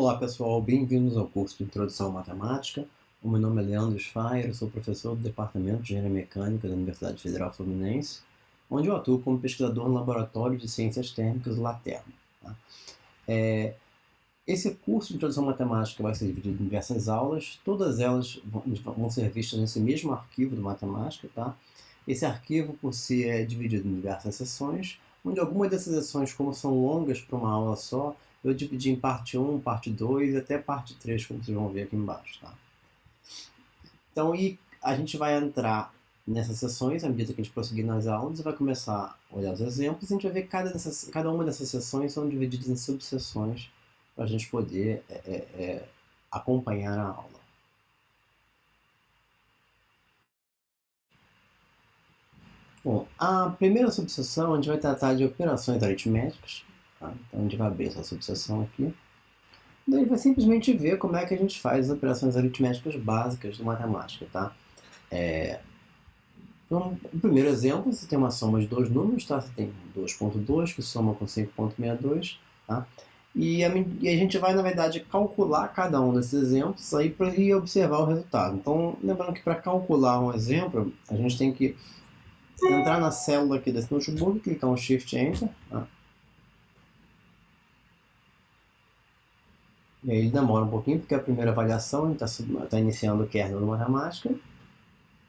Olá pessoal, bem-vindos ao curso de Introdução à Matemática. O meu nome é Leandro Sfayer, eu sou professor do Departamento de Engenharia Mecânica da Universidade Federal Fluminense, onde eu atuo como pesquisador no Laboratório de Ciências Térmicas do LATERMA. Tá? Esse curso de Introdução à Matemática vai ser dividido em diversas aulas, todas elas vão ser vistas nesse mesmo arquivo de matemática. Tá? Esse arquivo, por si, é dividido em diversas sessões, onde algumas dessas sessões, como são longas para uma aula só, eu dividi em parte 1, parte 2 e até parte 3, como vocês vão ver aqui embaixo. Tá? Então, a gente vai entrar nessas sessões à medida que a gente prosseguir nas aulas e vai começar a olhar os exemplos. E a gente vai ver que cada uma dessas sessões são divididas em subseções para a gente poder acompanhar a aula. Bom, a primeira subseção a gente vai tratar de operações aritméticas. Tá? Então a gente vai abrir essa subseção aqui. Daí a gente vai simplesmente ver como é que a gente faz as operações aritméticas básicas de matemática. Tá? Então, no primeiro exemplo, você tem uma soma de dois números. Tá? Você tem 2.2 que soma com 5.62. Tá? E a gente vai, na verdade, calcular cada um desses exemplos aí para ir observar o resultado. Então, lembrando que para calcular um exemplo, a gente tem que entrar na célula aqui desse notebook, clicar um Shift Enter. Tá? E aí ele demora um pouquinho, porque a primeira avaliação está iniciando o kernel da matemática.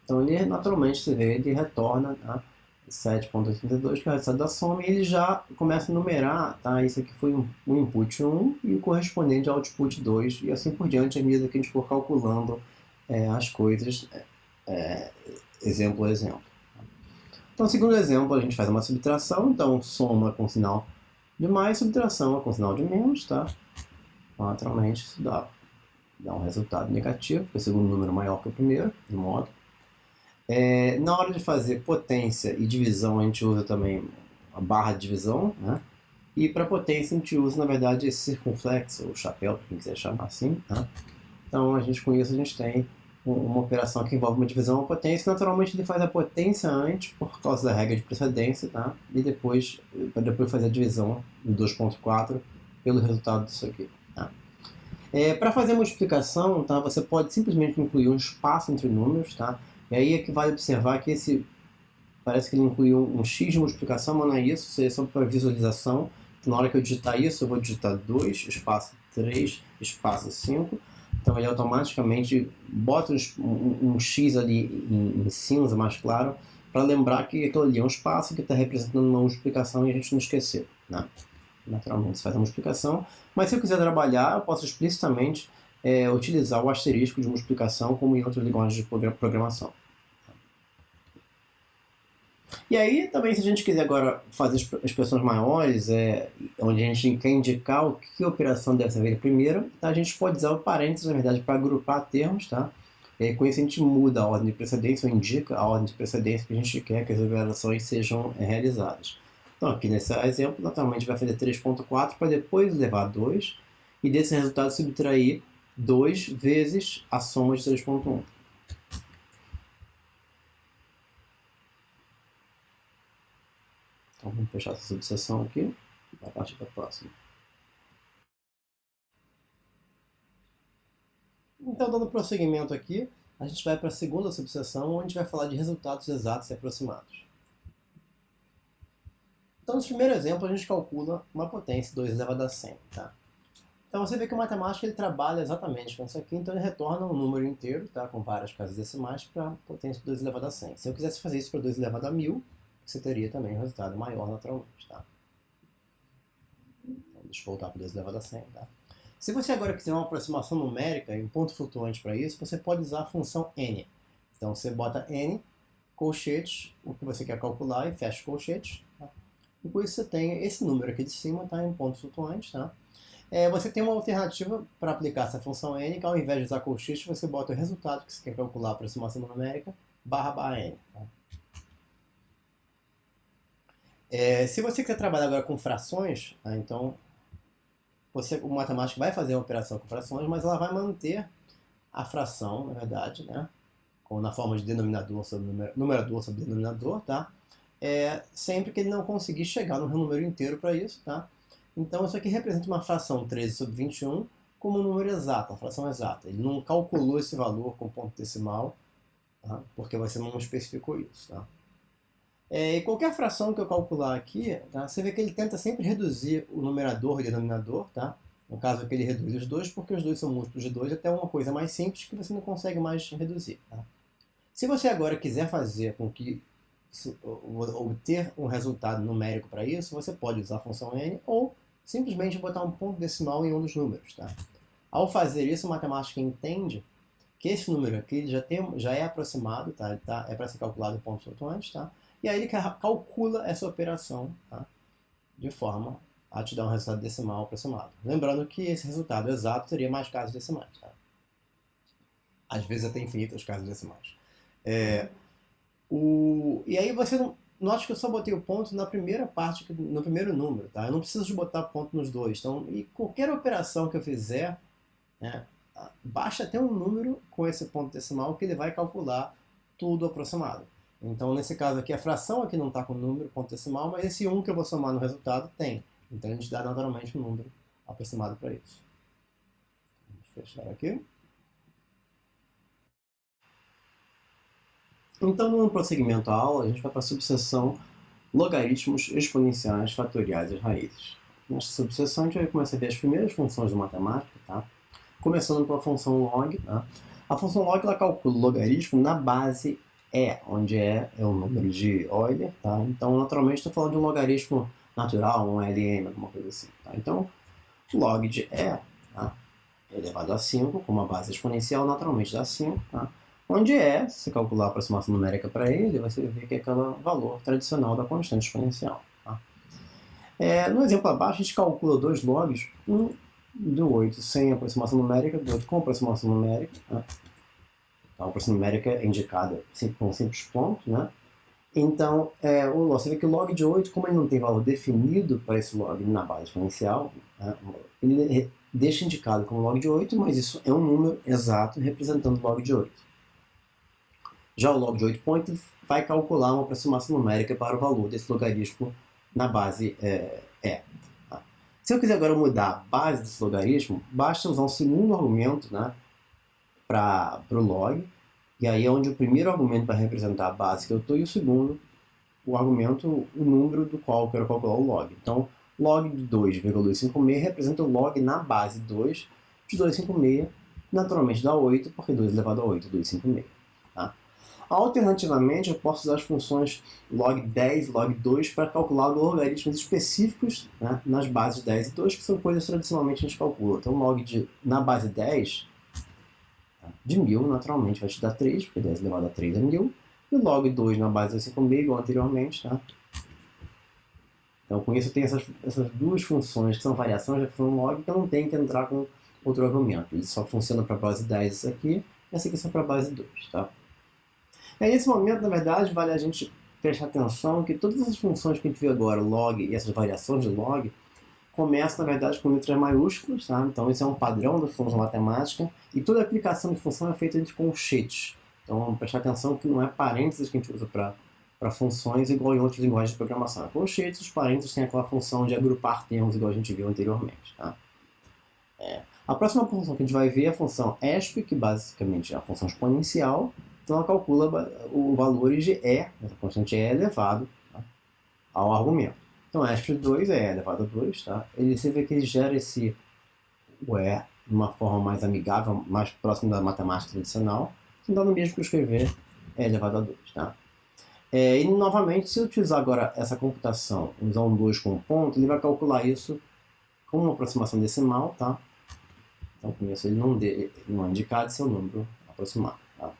Então ele, naturalmente, você vê, ele retorna, tá? 7.82, que é o resultado da soma, e ele já começa a numerar, tá? Isso aqui foi o input 1 e o correspondente ao output 2, e assim por diante, à medida que a gente for calculando as coisas, exemplo a exemplo. Então, segundo exemplo, a gente faz uma subtração, então soma com sinal de mais, subtração com sinal de menos, tá? Naturalmente, isso dá um resultado negativo, porque o segundo número é maior que o primeiro, de modo. Na hora de fazer potência e divisão, a gente usa também a barra de divisão, né? E para potência a gente usa, na verdade, esse circunflexo, ou chapéu, para quem quiser chamar assim. Tá? Então, com isso a gente tem uma operação que envolve uma divisão ou potência. Naturalmente, ele faz a potência antes, por causa da regra de precedência, tá? E depois, para depois fazer a divisão do 2.4 pelo resultado disso aqui. Tá? Para fazer a multiplicação, tá? Você pode simplesmente incluir um espaço entre números, tá? E aí é que vale observar que parece que ele incluiu um x de multiplicação, mas não é isso, isso é só para visualização. Na hora que eu digitar isso, eu vou digitar 2, espaço 3, espaço 5. Então ele automaticamente bota um x ali em cinza mais claro, para lembrar que aquilo ali é um espaço que está representando uma multiplicação e a gente não esqueceu. Né? Naturalmente se faz a multiplicação, mas se eu quiser trabalhar, eu posso explicitamente utilizar o asterisco de multiplicação como em outras linguagens de programação. E aí, também, se a gente quiser agora fazer expressões maiores, onde a gente quer indicar que operação deve ser feita primeiro, tá? A gente pode usar o parênteses, na verdade, para agrupar termos, tá? Com isso a gente muda a ordem de precedência, ou indica a ordem de precedência que a gente quer que as operações sejam realizadas. Então, aqui nesse exemplo, naturalmente vai fazer 3.4 para depois levar 2, e desse resultado subtrair 2 vezes a soma de 3.1. Então, vamos fechar essa subseção aqui e vai partir para a próxima. Então, dando prosseguimento aqui, a gente vai para a segunda subseção, onde a gente vai falar de resultados exatos e aproximados. Então, nesse primeiro exemplo, a gente calcula uma potência 2 elevado a 100. Tá? Então, você vê que o matemático ele trabalha exatamente com isso aqui, então ele retorna um número inteiro, tá? Com várias casas decimais, para a potência 2 elevado a 100. Se eu quisesse fazer isso para 2 elevado a 1000, você teria também um resultado maior naturalmente. Tá? Então, deixa eu voltar para 2 elevado a 100. Tá? Se você agora quiser uma aproximação numérica e um ponto flutuante para isso, você pode usar a função n. Então você bota n, colchetes, o que você quer calcular e fecha os colchetes. Tá? E com isso você tem esse número aqui de cima, tá? Em ponto flutuante. Tá? Você tem uma alternativa para aplicar essa função n, que ao invés de usar colchetes, você bota o resultado que você quer calcular a aproximação numérica, barra n. Tá? Se você quiser trabalhar agora com frações, tá? Então o matemático vai fazer uma operação com frações, mas ela vai manter a fração, na verdade, né? Na forma de denominador sobre numerador sobre denominador, tá? Sempre que ele não conseguir chegar no número inteiro para isso, tá? Então isso aqui representa uma fração 13 sobre 21 como um número exato, a fração exata. Ele não calculou esse valor com ponto decimal, tá? Porque você não especificou isso. Tá? E qualquer fração que eu calcular aqui, tá? Você vê que ele tenta sempre reduzir o numerador e o denominador. Tá? No caso aqui ele reduz os dois, porque os dois são múltiplos de 2, até uma coisa mais simples que você não consegue mais reduzir. Tá? Se você agora quiser fazer com que obter um resultado numérico para isso, você pode usar a função n ou simplesmente botar um ponto decimal em um dos números. Tá? Ao fazer isso, o matemático entende que esse número aqui já é aproximado, tá? É para ser calculado pontos flutuantes, tá? E aí ele calcula essa operação, tá? De forma a te dar um resultado decimal aproximado. Lembrando que esse resultado exato teria mais casas decimais. Tá? Às vezes até infinitas casas decimais. E aí você não... Note que eu só botei o ponto na primeira parte, no primeiro número. Tá? Eu não preciso de botar ponto nos dois. Então, e qualquer operação que eu fizer, né, basta ter um número com esse ponto decimal que ele vai calcular tudo aproximado. Então, nesse caso aqui, a fração aqui não está com número, ponto decimal, mas esse 1 que eu vou somar no resultado tem. Então, a gente dá naturalmente um número aproximado para isso. Vamos fechar aqui. Então, no prosseguimento à aula, a gente vai para a subseção logaritmos exponenciais fatoriais e raízes. Nesta subseção, a gente vai começar a ver as primeiras funções de matemática, tá? Começando pela função log. Tá? A função log ela calcula o logaritmo na base E, onde E é o número de Euler. Tá? Então, naturalmente, estou falando de um logaritmo natural, um LM, alguma coisa assim. Tá? Então, log de E, tá? Elevado a 5, com uma base exponencial, naturalmente dá 5. Tá? Onde E, se calcular a aproximação numérica para ele, você vê que é aquele valor tradicional da constante exponencial. Tá? No exemplo abaixo, a gente calcula dois logs, um do 8 sem aproximação numérica, do 8 com aproximação numérica. Né? Então, a aproximação numérica é indicada com um simples ponto. Né? Então, você vê que o log de 8, como ele não tem valor definido para esse log na base exponencial, né? Ele deixa indicado como log de 8, mas isso é um número exato representando o log de 8. Já o log de 8 point vai calcular uma aproximação numérica para o valor desse logaritmo na base E. Tá? Se eu quiser agora mudar a base desse logaritmo, basta usar um segundo argumento, né, para o log, e aí é onde o primeiro argumento vai representar a base que eu estou, e o segundo, o argumento, o número do qual eu quero calcular o log. Então, log de 2,256 representa o log na base 2 de 256, naturalmente dá 8, porque 2 elevado a 8 é 256. Tá? Alternativamente, eu posso usar as funções log10 e log2 para calcular logaritmos específicos, né, nas bases 10 e 2, que são coisas que tradicionalmente a gente calcula. Então, log na base 10 de 1000, naturalmente, vai te dar 3, porque 10 elevado a 3 é 1000. E o log 2 na base 256, igual anteriormente. Tá? Então, com isso, eu tenho essas duas funções, que são variações da função log, que eu não tenho que entrar com outro argumento. Ele só funciona para a base 10 isso aqui, e essa aqui só para a base 2. Tá? E aí, nesse momento, na verdade, vale a gente prestar atenção que todas as funções que a gente viu agora, log e essas variações de log, começam, na verdade, com letras maiúsculas. Tá? Então, isso é um padrão da função matemática, e toda aplicação de função é feita entre colchetes. Então, prestar atenção que não é parênteses que a gente usa para funções igual em outras linguagens de programação. É colchetes, os parênteses têm aquela função de agrupar termos, igual a gente viu anteriormente. Tá? A próxima função que a gente vai ver é a função exp, que basicamente é a função exponencial. Então, ela calcula os valores de E, essa constante E elevado, tá, ao argumento. Então, exp de 2 é E elevado a 2. Tá? Você vê que ele gera o E de uma forma mais amigável, mais próxima da matemática tradicional. Então, dá no mesmo que eu escrever E elevado a 2. Tá? E, novamente, se eu utilizar agora essa computação, usar um 2 com um ponto, ele vai calcular isso com uma aproximação decimal. Tá? Então, com isso, ele não é indicado seu número aproximado. Tá?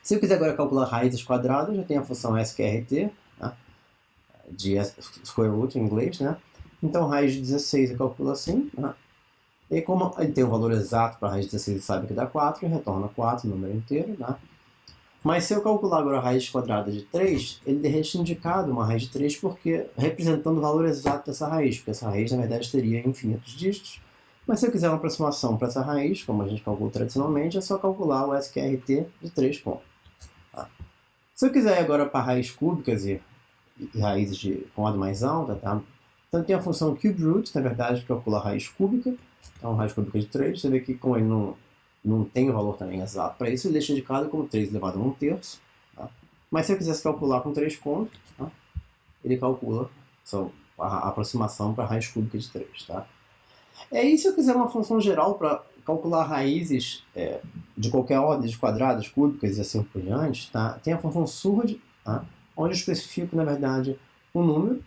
Se eu quiser agora calcular raízes quadradas, já tem a função sqrt, tá? De square root em inglês. Né? Então, raiz de 16 eu calculo assim. Tá? E como ele tem um valor exato para a raiz de 16, ele sabe que dá 4, ele retorna 4, o número inteiro. Tá? Mas se eu calcular agora a raiz quadrada de 3, ele deixa indicado uma raiz de 3 porque representando o valor exato dessa raiz, porque essa raiz, na verdade, teria infinitos dígitos. Mas se eu quiser uma aproximação para essa raiz, como a gente calcula tradicionalmente, é só calcular o sqrt de 3 pontos. Tá? Se eu quiser agora para raízes cúbicas e raízes com ordem mais alta, tá? Então tem a função cubeRoot, na verdade, que calcula a raiz cúbica, Então, raiz cúbica de 3, você vê que como ele não tem o valor também exato para isso, ele deixa indicado como 3 elevado a 1/3. Tá? Mas se eu quisesse calcular com 3 pontos, tá? Ele calcula a aproximação para a raiz cúbica de 3. Tá? E se eu quiser uma função geral para calcular raízes de qualquer ordem de quadradas, cúbicas e assim por diante, tá? Tem a função surd, tá? Onde eu especifico, na verdade, um número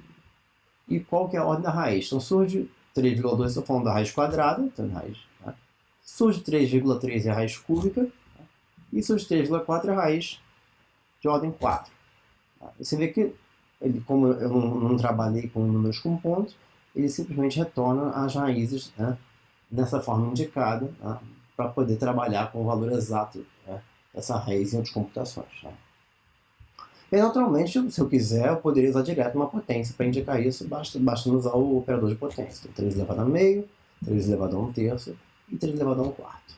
e qual que é a ordem da raiz. Então, surge 3,2, estou falando da raiz quadrada, então raiz. Tá? Surge 3,3 é a raiz cúbica, tá? E surge 3,4 é a raiz de ordem 4. Tá? Você vê que, como eu não trabalhei com números com pontos, ele simplesmente retorna as raízes, né, nessa forma indicada, tá? Para poder trabalhar com o valor exato, né, dessa raiz em outras computações. Tá? E, naturalmente, se eu quiser, eu poderia usar direto uma potência para indicar isso, basta usar o operador de potência. Então, 3 elevado a meio, 3 elevado a 1/3 e 3 elevado a 1/4.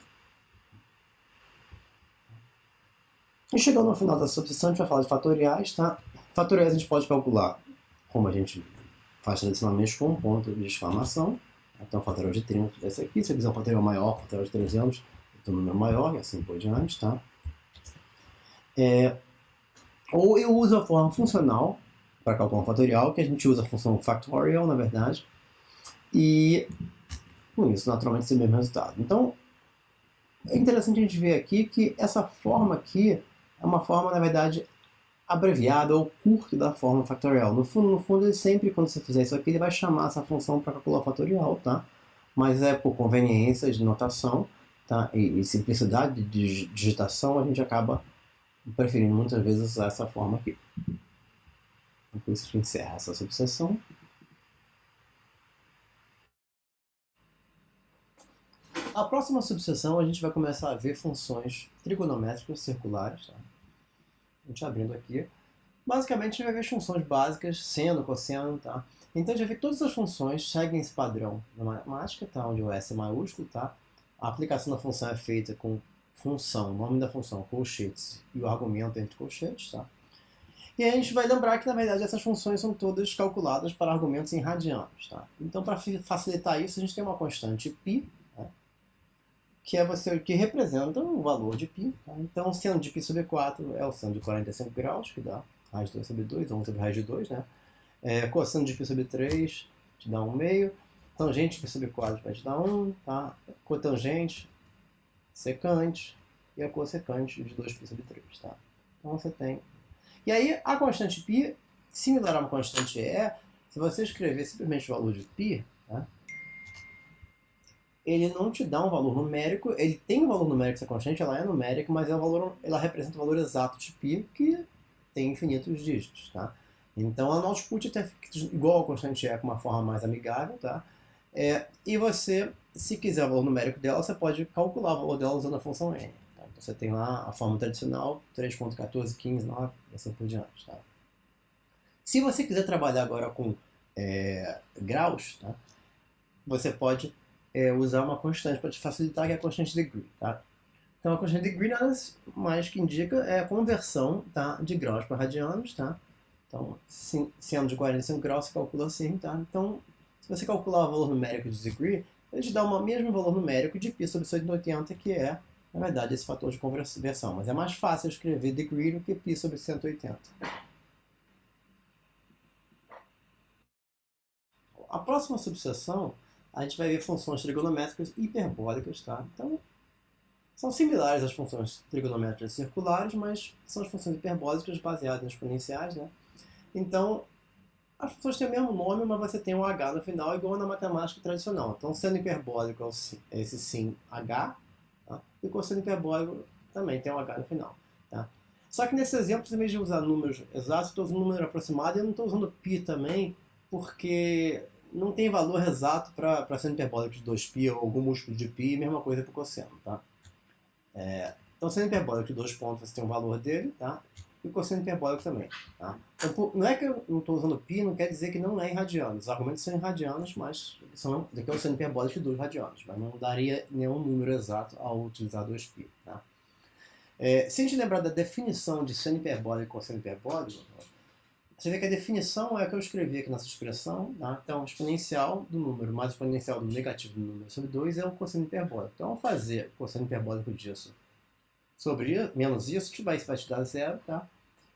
E chegando no final da subseção, a gente vai falar de fatoriais. Tá? Fatoriais a gente pode calcular, como a gente faz tradicionalmente, com um ponto de exclamação. Então, fatorial de 30 é esse aqui. Se eu quiser um fatorial maior, fatorial de 300, eu tenho um número maior e assim por diante. Tá? Ou eu uso a forma funcional para calcular um fatorial, que a gente usa a função factorial, na verdade, e com isso, naturalmente, tem o mesmo resultado. Então, é interessante a gente ver aqui que essa forma aqui é uma forma, na verdade, abreviada ou curta da forma factorial. No fundo, ele sempre, quando você fizer isso aqui, ele vai chamar essa função para calcular o fatorial, tá? Mas por conveniência de notação, tá? E simplicidade de digitação, a gente acaba preferindo muitas vezes usar essa forma aqui. Então, por isso a gente encerra essa subseção. A próxima subseção a gente vai começar a ver funções trigonométricas circulares. Tá? A gente abrindo aqui. Basicamente a gente vai ver as funções básicas, seno, cosseno. Tá? Então a gente vai ver que todas as funções seguem esse padrão na matemática, tá? Onde o S é maiúsculo. Tá? A aplicação da função é feita com função, nome da função, colchetes, e o argumento entre colchetes. Tá? E aí a gente vai lembrar que, na verdade, essas funções são todas calculadas para argumentos em radianos. Tá? Então, para facilitar isso, a gente tem uma constante π, né, que representa o valor de π. Tá? Então, o seno de π sobre 4 é o seno de 45 graus, que dá raiz de 2 sobre 2, 1 sobre raiz de 2. Né? Cosseno de π sobre 3 te dá 1 meio. Tangente de π sobre 4 vai te dar 1. Tá? Cotangente, secante e a cossecante de 2π sobre 3. Tá? Então, você tem... E aí, a constante π, similar a uma constante E, se você escrever simplesmente o valor de π, tá? Ele não te dá um valor numérico, ele tem um valor numérico, essa constante, ela é numérica, mas ela representa o valor exato de π, que tem infinitos dígitos. Tá? Então, a no output até fica igual a constante E, com uma forma mais amigável. Tá? E você, se quiser o valor numérico dela, você pode calcular o valor dela usando a função n. Você tem lá a forma tradicional, 3.14, 15, 9, e assim por diante. Tá? Se você quiser trabalhar agora com graus, tá? Você pode usar uma constante para te facilitar, que é a constante degree. Tá? Então, a constante degree nada mais que indica a conversão, tá, de graus para radianos. Tá? Então, sendo de 45 graus, você calcula assim. Tá? Então, se você calcular o valor numérico de degree, ele te dá o mesmo valor numérico de π sobre 180, que é, na verdade, esse fator de conversão. Mas é mais fácil escrever degree do que π sobre 180. A próxima subseção, a gente vai ver funções trigonométricas hiperbólicas. Tá? Então, são similares às funções trigonométricas circulares, mas são as funções hiperbólicas baseadas em exponenciais. Né? Então, as funções têm o mesmo nome, mas você tem um h no final, igual na matemática tradicional. Então, seno hiperbólico é esse sim h, tá? E cosseno hiperbólico também tem um h no final. Tá? Só que nesse exemplo, em vez de usar números exatos, eu estou usando um número aproximado e eu não estou usando π também, porque não tem valor exato para seno hiperbólico de 2π ou algum múltiplo de π, mesma coisa para o cosseno. Tá? Então, seno hiperbólico de 2 pontos, você tem um valor dele, tá? E o cosseno hiperbólico também. Tá? Então, não é que eu não estou usando π, não quer dizer que não é em radianos. Os argumentos são em radianos, mas daqui é o seno hiperbólico de 2 radianos. Mas não daria nenhum número exato ao utilizar 2π. Tá? Se a gente lembrar da definição de seno hiperbólico e cosseno hiperbólico, você vê que a definição é a que eu escrevi aqui nessa expressão, tá? Então, exponencial do número mais exponencial do negativo do número sobre 2 é o cosseno hiperbólico. Então, ao fazer o cosseno hiperbólico disso sobre menos isso, vai te dar zero, tá?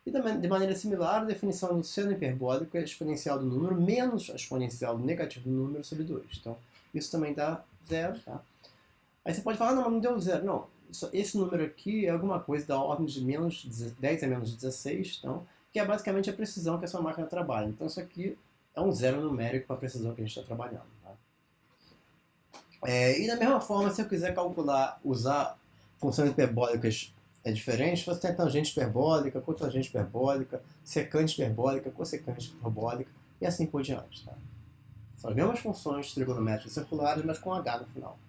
E de maneira similar, a definição do seno hiperbólico é a exponencial do número menos a exponencial do negativo do número sobre 2. Então, isso também dá zero, tá? Aí você pode falar, não, mas não deu zero. Não, esse número aqui é alguma coisa da ordem de menos 10 a menos 16, então, que é basicamente a precisão que a sua máquina trabalha. Então, isso aqui é um zero numérico para a precisão que a gente está trabalhando. Tá? E da mesma forma, se eu quiser calcular, usar funções hiperbólicas diferentes, você tem tangente hiperbólica, cotangente hiperbólica, secante hiperbólica, cossecante hiperbólica e assim por diante. Tá? São as mesmas funções trigonométricas circulares, mas com H no final.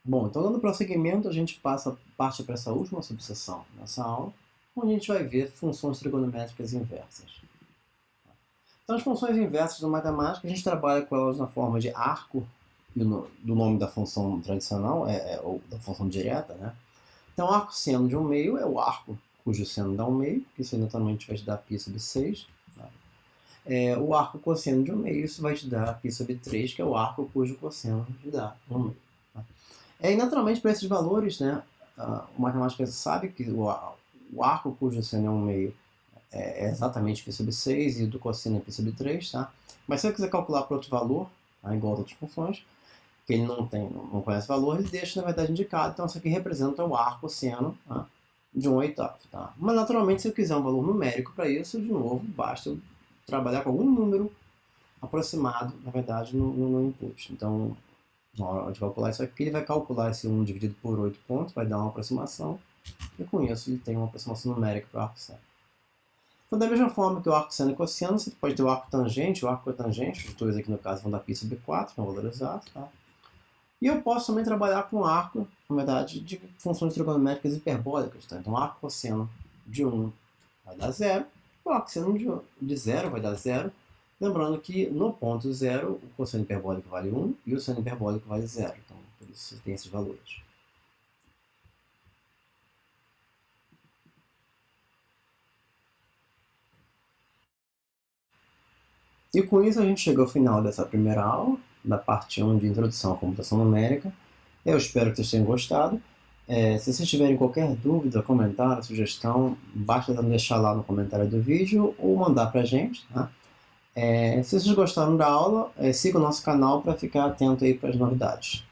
Bom, então dando prosseguimento, a gente parte para essa última subseção nessa aula, onde a gente vai ver funções trigonométricas inversas. Então, as funções inversas da matemática, a gente trabalha com elas na forma de arco, do nome da função tradicional, ou da função direta, né? Então, arco seno de 1/2 é o arco cujo seno dá 1/2, que isso naturalmente vai te dar π sobre 6. Tá? O arco cosseno de 1/2, isso vai te dar π sobre 3, que é o arco cujo cosseno te dá 1/2. Tá? E naturalmente, para esses valores, né, o matemático sabe que o arco cujo seno é 1/2 é exatamente π sobre 6 e o do cosseno é π sobre 3, tá? Mas se eu quiser calcular para outro valor, tá, igual as outras funções, que ele não conhece valor, ele deixa, na verdade, indicado. Então, isso aqui representa o arco seno, tá, de 1/8. Tá? Mas, naturalmente, se eu quiser um valor numérico para isso, de novo, basta eu trabalhar com algum número aproximado, na verdade, no input. Então, na hora de calcular isso aqui, ele vai calcular esse 1 dividido por 8 pontos, vai dar uma aproximação, e com isso ele tem uma aproximação numérica para o arco seno. Então, da mesma forma que o arco seno e cosseno, você pode ter o arco tangente, o arco cotangente, os dois aqui no caso vão dar π sobre 4, que é um valor exato. Tá? E eu posso também trabalhar com arco, na verdade, de funções trigonométricas hiperbólicas. Tá? Então, o arco cosseno de 1 vai dar 0, o arco seno de 0 vai dar 0. Lembrando que no ponto 0, o cosseno hiperbólico vale 1 e o seno hiperbólico vale 0. Então, por isso você tem esses valores. E com isso a gente chegou ao final dessa primeira aula, da parte 1 de Introdução à Computação Numérica. Eu espero que vocês tenham gostado. Se vocês tiverem qualquer dúvida, comentário, sugestão, basta deixar lá no comentário do vídeo ou mandar para a gente. Tá? Se vocês gostaram da aula, siga o nosso canal para ficar atento aí para as novidades.